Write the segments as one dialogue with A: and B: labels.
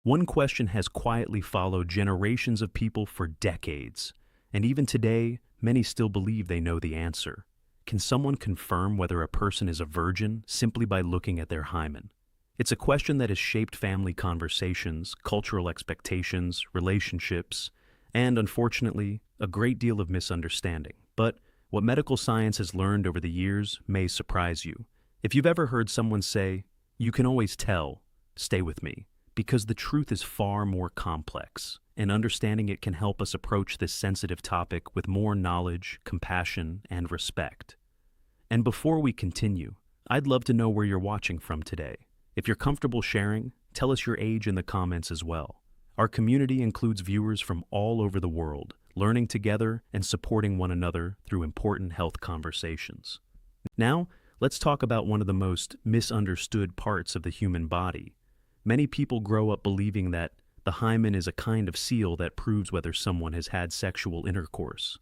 A: One question has quietly followed generations of people for decades, and even today, many still believe they know the answer. Can someone confirm whether a person is a virgin simply by looking at their hymen? It's a question that has shaped family conversations, cultural expectations, relationships, and, unfortunately, a great deal of misunderstanding. But what medical science has learned over the years may surprise you. If you've ever heard someone say, "You can always tell," stay with me, because the truth is far more complex, and understanding it can help us approach this sensitive topic with more knowledge, compassion, and respect. And before we continue, I'd love to know where you're watching from today. If you're comfortable sharing, tell us your age in the comments as well. Our community includes viewers from all over the world, learning together and supporting one another through important health conversations. Now, let's talk about one of the most misunderstood parts of the human body. Many people grow up believing that the hymen is a kind of seal that proves whether someone has had sexual intercourse.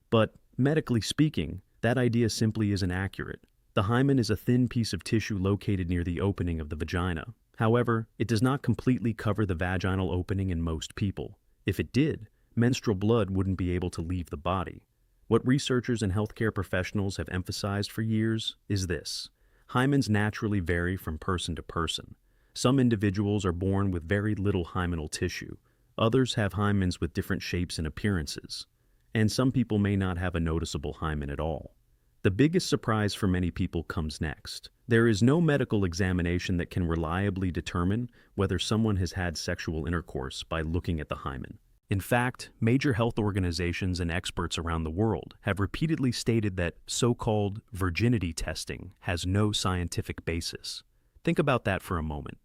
A: But, medically speaking, that idea simply isn't accurate. The hymen is a thin piece of tissue located near the opening of the vagina. However, it does not completely cover the vaginal opening in most people. If it did, menstrual blood wouldn't be able to leave the body. What researchers and healthcare professionals have emphasized for years is this: hymens naturally vary from person to person. Some individuals are born with very little hymenal tissue. Others have hymens with different shapes and appearances. And some people may not have a noticeable hymen at all. The biggest surprise for many people comes next. There is no medical examination that can reliably determine whether someone has had sexual intercourse by looking at the hymen. In fact, major health organizations and experts around the world have repeatedly stated that so-called virginity testing has no scientific basis. Think about that for a moment.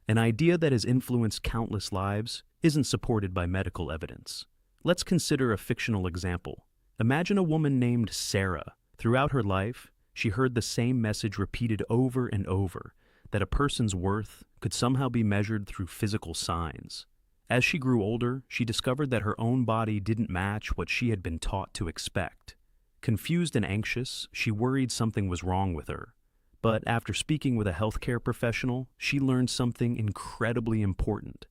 A: An idea that has influenced countless lives isn't supported by medical evidence. Let's consider a fictional example. Imagine a woman named Sarah. Throughout her life, she heard the same message repeated over and over, that a person's worth could somehow be measured through physical signs. As she grew older, she discovered that her own body didn't match what she had been taught to expect. Confused and anxious, she worried something was wrong with her. But after speaking with a healthcare professional, she learned something incredibly important.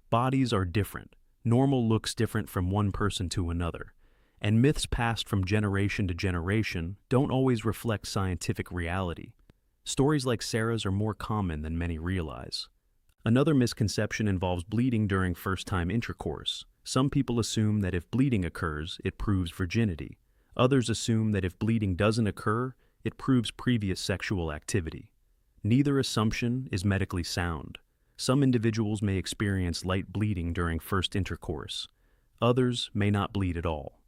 A: Bodies are different. Normal looks different from one person to another. And myths passed from generation to generation don't always reflect scientific reality. Stories like Sarah's are more common than many realize. Another misconception involves bleeding during first-time intercourse. Some people assume that if bleeding occurs, it proves virginity. Others assume that if bleeding doesn't occur, it proves previous sexual activity. Neither assumption is medically sound. Some individuals may experience light bleeding during first intercourse. Others may not bleed at all.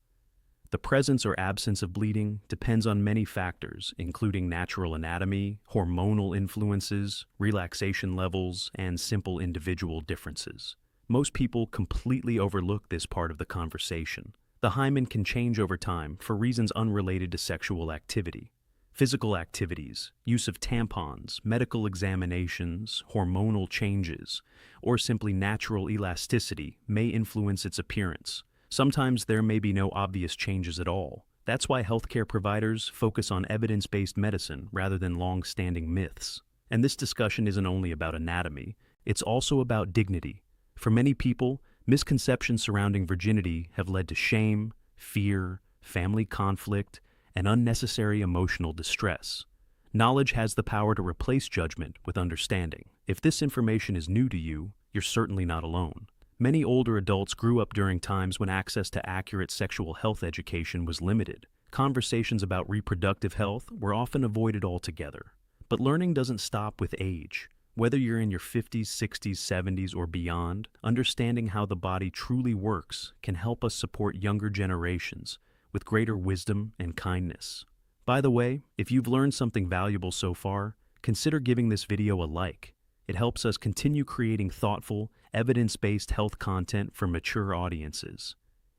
A: The presence or absence of bleeding depends on many factors, including natural anatomy, hormonal influences, relaxation levels, and simple individual differences. Most people completely overlook this part of the conversation. The hymen can change over time for reasons unrelated to sexual activity. Physical activities, use of tampons, medical examinations, hormonal changes, or simply natural elasticity may influence its appearance. Sometimes there may be no obvious changes at all. That's why healthcare providers focus on evidence-based medicine rather than long-standing myths. And this discussion isn't only about anatomy, it's also about dignity. For many people, misconceptions surrounding virginity have led to shame, fear, family conflict, and unnecessary emotional distress. Knowledge has the power to replace judgment with understanding. If this information is new to you, you're certainly not alone. Many older adults grew up during times when access to accurate sexual health education was limited. Conversations about reproductive health were often avoided altogether. But learning doesn't stop with age. Whether you're in your 50s, 60s, 70s, or beyond, understanding how the body truly works can help us support younger generations with greater wisdom and kindness. By the way, if you've learned something valuable so far, consider giving this video a like. It helps us continue creating thoughtful, evidence-based health content for mature audiences.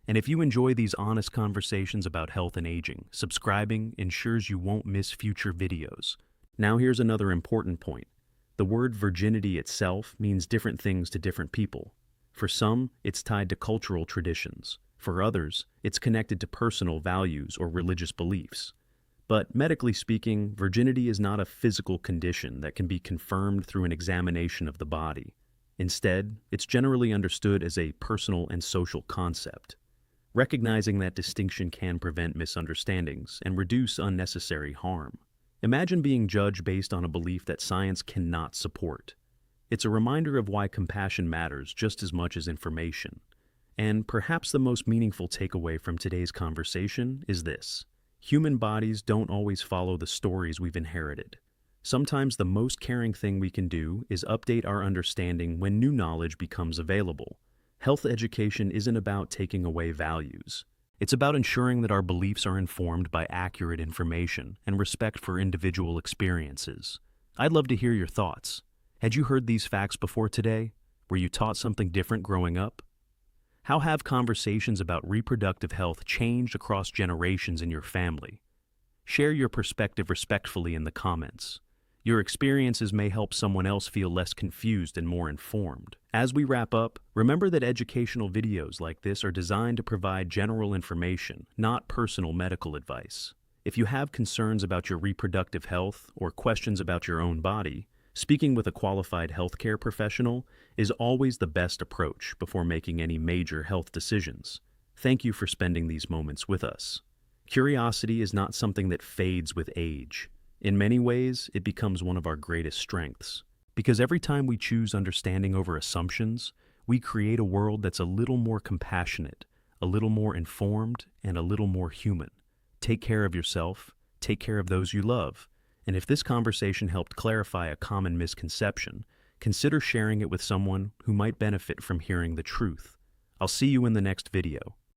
A: And if you enjoy these honest conversations about health and aging, subscribing ensures you won't miss future videos. Now here's another important point. The word virginity itself means different things to different people. For some, it's tied to cultural traditions. For others, it's connected to personal values or religious beliefs. But medically speaking, virginity is not a physical condition that can be confirmed through an examination of the body. Instead, it's generally understood as a personal and social concept. Recognizing that distinction can prevent misunderstandings and reduce unnecessary harm. Imagine being judged based on a belief that science cannot support. It's a reminder of why compassion matters just as much as information. And perhaps the most meaningful takeaway from today's conversation is this: human bodies don't always follow the stories we've inherited. Sometimes the most caring thing we can do is update our understanding when new knowledge becomes available. Health education isn't about taking away values. It's about ensuring that our beliefs are informed by accurate information and respect for individual experiences. I'd love to hear your thoughts. Had you heard these facts before today? Were you taught something different growing up? How have conversations about reproductive health changed across generations in your family? Share your perspective respectfully in the comments. Your experiences may help someone else feel less confused and more informed. As we wrap up, remember that educational videos like this are designed to provide general information, not personal medical advice. If you have concerns about your reproductive health or questions about your own body, speaking with a qualified healthcare professional is always the best approach before making any major health decisions. Thank you for spending these moments with us. Curiosity is not something that fades with age. In many ways, it becomes one of our greatest strengths. Because every time we choose understanding over assumptions, we create a world that's a little more compassionate, a little more informed, and a little more human. Take care of yourself, take care of those you love, and if this conversation helped clarify a common misconception, consider sharing it with someone who might benefit from hearing the truth. I'll see you in the next video.